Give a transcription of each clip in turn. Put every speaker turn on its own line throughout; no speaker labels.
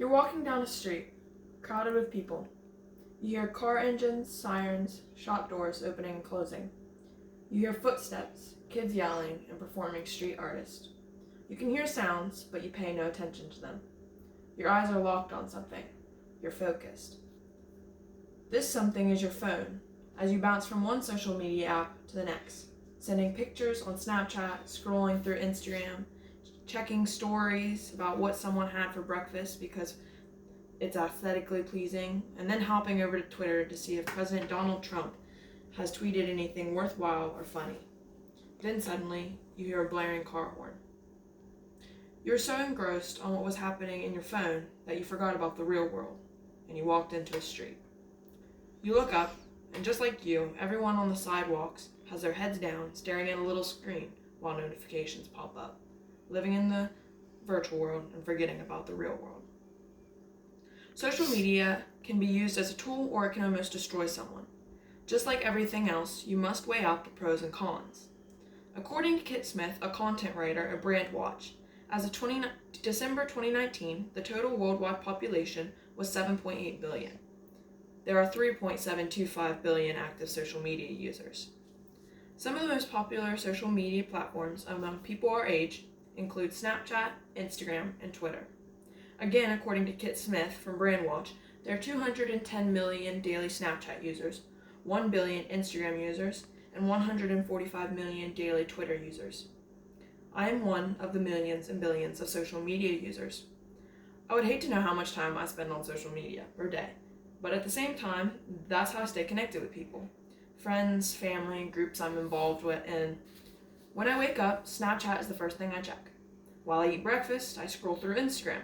You're walking down a street, crowded with people. You hear car engines, sirens, shop doors opening and closing. You hear footsteps, kids yelling and performing street artists. You can hear sounds, but you pay no attention to them. Your eyes are locked on something. You're focused. This something is your phone, as you bounce from one social media app to the next, sending pictures on Snapchat, scrolling through Instagram, checking stories about what someone had for breakfast because it's aesthetically pleasing, and then hopping over to Twitter to see if President Donald Trump has tweeted anything worthwhile or funny. Then suddenly, you hear a blaring car horn. You were so engrossed on what was happening in your phone that you forgot about the real world, and you walked into a street. You look up, and just like you, everyone on the sidewalks has their heads down, staring at a little screen while notifications pop up, living in the virtual world and forgetting about the real world. Social media can be used as a tool, or it can almost destroy someone. Just like everything else, you must weigh out the pros and cons. According to Kit Smith, a content writer at Brandwatch, as of December 2019, the total worldwide population was 7.8 billion. There are 3.725 billion active social media users. Some of the most popular social media platforms among people our age include Snapchat, Instagram, and Twitter. Again, according to Kit Smith from Brandwatch, there are 210 million daily Snapchat users, 1 billion Instagram users, and 145 million daily Twitter users. I am one of the millions and billions of social media users. I would hate to know how much time I spend on social media per day, but at the same time, that's how I stay connected with people. Friends, family, groups I'm involved with, and when I wake up, Snapchat is the first thing I check. While I eat breakfast, I scroll through Instagram.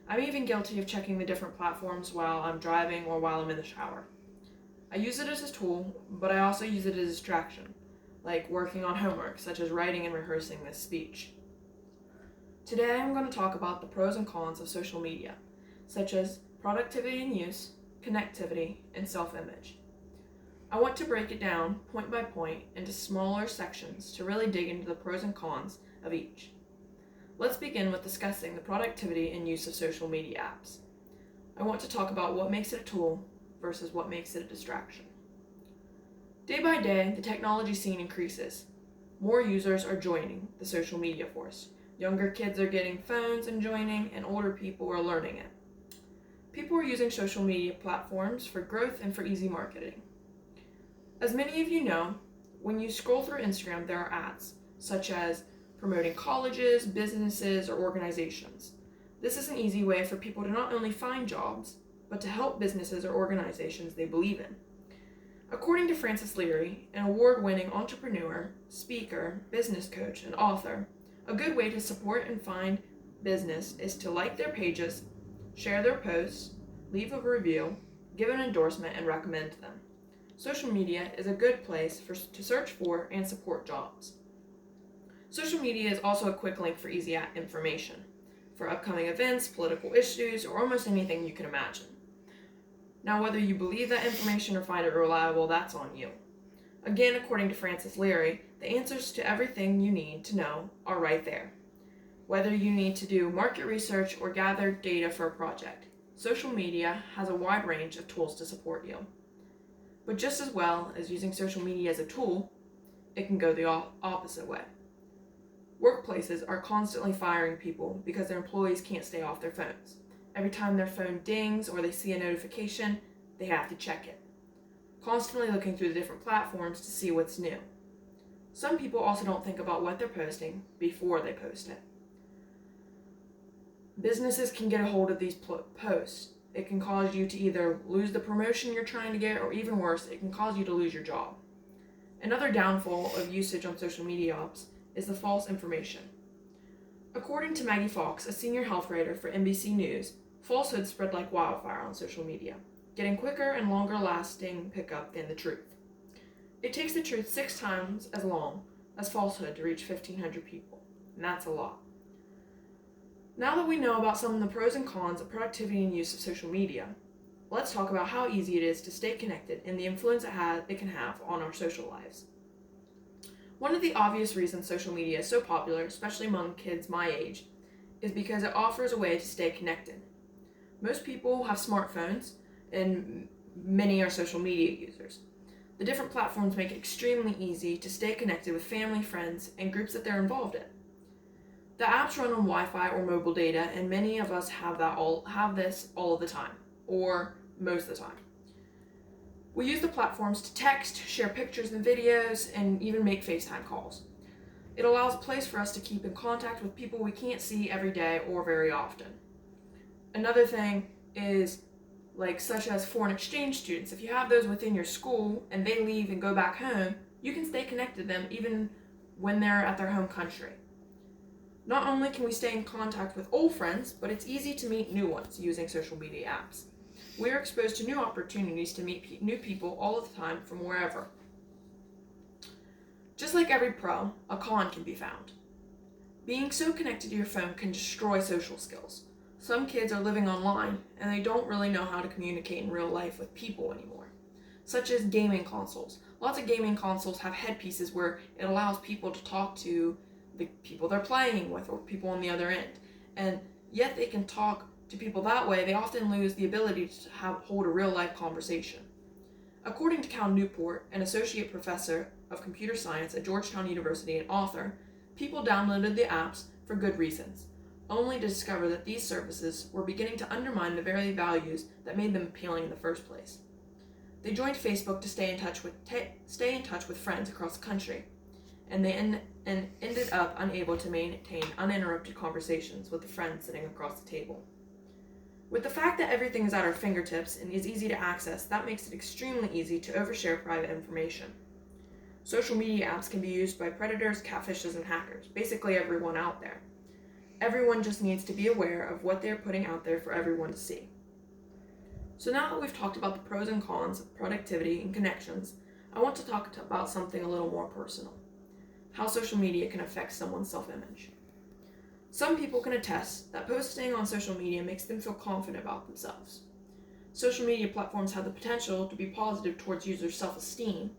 I'm even guilty of checking the different platforms while I'm driving or while I'm in the shower. I use it as a tool, but I also use it as a distraction, like working on homework, such as writing and rehearsing this speech. Today I'm going to talk about the pros and cons of social media, such as productivity and use, connectivity, and self-image. I want to break it down point by point into smaller sections to really dig into the pros and cons of each. Let's begin with discussing the productivity and use of social media apps. I want to talk about what makes it a tool versus what makes it a distraction. Day by day, the technology scene increases. More users are joining the social media force. Younger kids are getting phones and joining, and older people are learning it. People are using social media platforms for growth and for easy marketing. As many of you know, when you scroll through Instagram, there are ads, such as promoting colleges, businesses, or organizations. This is an easy way for people to not only find jobs, but to help businesses or organizations they believe in. According to Frances Leary, an award-winning entrepreneur, speaker, business coach, and author, a good way to support and find business is to like their pages, share their posts, leave a review, give an endorsement, and recommend them. Social media is a good place to search for and support jobs. Social media is also a quick link for easy information, for upcoming events, political issues, or almost anything you can imagine. Now, whether you believe that information or find it reliable, that's on you. Again, according to Frances Leary, the answers to everything you need to know are right there. Whether you need to do market research or gather data for a project, social media has a wide range of tools to support you. But just as well as using social media as a tool, it can go the opposite way. Workplaces are constantly firing people because their employees can't stay off their phones. Every time their phone dings or they see a notification, they have to check it, constantly looking through the different platforms to see what's new. Some people also don't think about what they're posting before they post it. Businesses can get a hold of these posts. It can cause you to either lose the promotion you're trying to get, or even worse, it can cause you to lose your job. Another downfall of usage on social media apps is the false information. According to Maggie Fox, a senior health writer for NBC News, falsehoods spread like wildfire on social media, getting quicker and longer lasting pickup than the truth. It takes the truth 6 times as long as falsehood to reach 1,500 people, and that's a lot. Now that we know about some of the pros and cons of productivity and use of social media, let's talk about how easy it is to stay connected and the influence it can have on our social lives. One of the obvious reasons social media is so popular, especially among kids my age, is because it offers a way to stay connected. Most people have smartphones, and many are social media users. The different platforms make it extremely easy to stay connected with family, friends, and groups that they're involved in. The apps run on Wi-Fi or mobile data, and many of us have this all of the time, or most of the time. We use the platforms to text, share pictures and videos, and even make FaceTime calls. It allows a place for us to keep in contact with people we can't see every day or very often. Another thing is such as foreign exchange students. If you have those within your school and they leave and go back home, you can stay connected to them even when they're at their home country. Not only can we stay in contact with old friends, but it's easy to meet new ones using social media apps. We are exposed to new opportunities to meet new people all the time from wherever. Just like every pro, a con can be found. Being so connected to your phone can destroy social skills. Some kids are living online and they don't really know how to communicate in real life with people anymore, such as gaming consoles. Lots of gaming consoles have headpieces where it allows people to talk to the people they're playing with or people on the other end. And yet they can talk to people that way, they often lose the ability to hold a real life conversation. According to Cal Newport, an associate professor of computer science at Georgetown University and author, people downloaded the apps for good reasons, only to discover that these services were beginning to undermine the very values that made them appealing in the first place. They joined Facebook to stay in touch with friends across the country, and they ended up unable to maintain uninterrupted conversations with the friends sitting across the table. With the fact that everything is at our fingertips and is easy to access, that makes it extremely easy to overshare private information. Social media apps can be used by predators, catfishes, and hackers, basically everyone out there. Everyone just needs to be aware of what they're putting out there for everyone to see. So now that we've talked about the pros and cons of productivity and connections, I want to talk about something a little more personal: how social media can affect someone's self-image. Some people can attest that posting on social media makes them feel confident about themselves. Social media platforms have the potential to be positive towards users' self-esteem.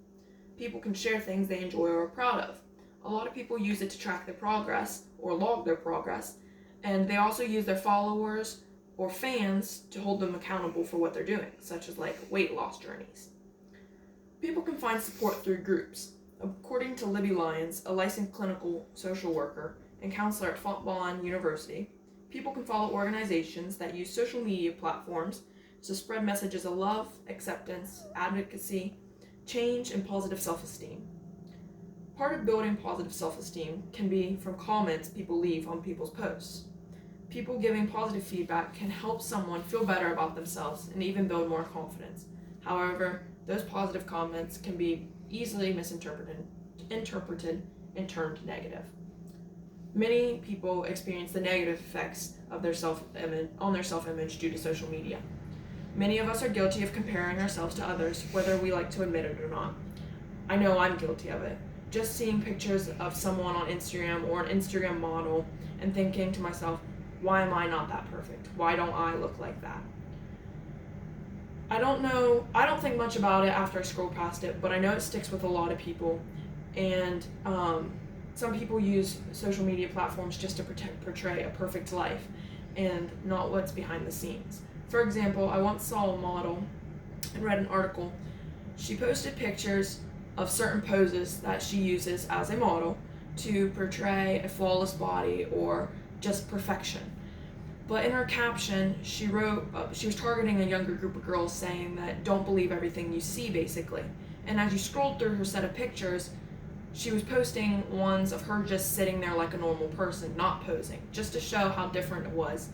People can share things they enjoy or are proud of. A lot of people use it to track their progress or log their progress, and they also use their followers or fans to hold them accountable for what they're doing, such as weight loss journeys. People can find support through groups. According to Libby Lyons, a licensed clinical social worker and counselor at Fontbonne University, people can follow organizations that use social media platforms to spread messages of love, acceptance, advocacy, change, and positive self-esteem. Part of building positive self-esteem can be from comments people leave on people's posts. People giving positive feedback can help someone feel better about themselves and even build more confidence. However, those positive comments can be easily misinterpreted and turned negative. Many people experience the negative effects of their self-image due to social media. Many of us are guilty of comparing ourselves to others, whether we like to admit it or not. I know I'm guilty of it. Just seeing pictures of someone on Instagram or an Instagram model and thinking to myself, why am I not that perfect? Why don't I look like that? I don't think much about it after I scroll past it, but I know it sticks with a lot of people. And some people use social media platforms just to portray a perfect life and not what's behind the scenes. For example, I once saw a model and read an article. She posted pictures of certain poses that she uses as a model to portray a flawless body or just perfection. But in her caption, she wrote, she was targeting a younger group of girls, saying that don't believe everything you see, basically. And as you scrolled through her set of pictures, she was posting ones of her just sitting there like a normal person, not posing, just to show how different it was.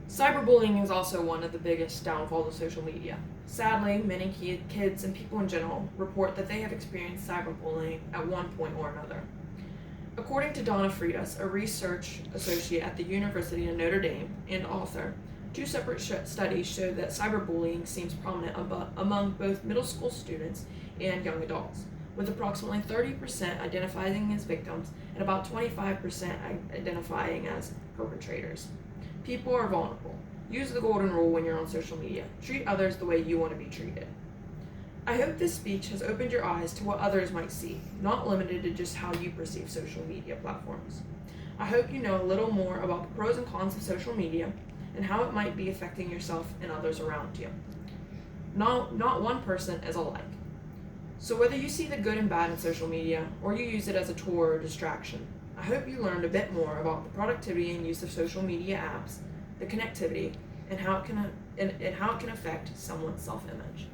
Cyberbullying is also one of the biggest downfalls of social media. Sadly, many kids and people in general report that they have experienced cyberbullying at one point or another. According to Donna Freitas, a research associate at the University of Notre Dame and author, 2 separate studies showed that cyberbullying seems prominent among both middle school students and young adults, with approximately 30% identifying as victims and about 25% identifying as perpetrators. People are vulnerable. Use the golden rule when you're on social media. Treat others the way you want to be treated. I hope this speech has opened your eyes to what others might see, not limited to just how you perceive social media platforms. I hope you know a little more about the pros and cons of social media and how it might be affecting yourself and others around you. Not one person is alike. So whether you see the good and bad in social media, or you use it as a tool or a distraction, I hope you learned a bit more about the productivity and use of social media apps, the connectivity, and how it can affect someone's self-image.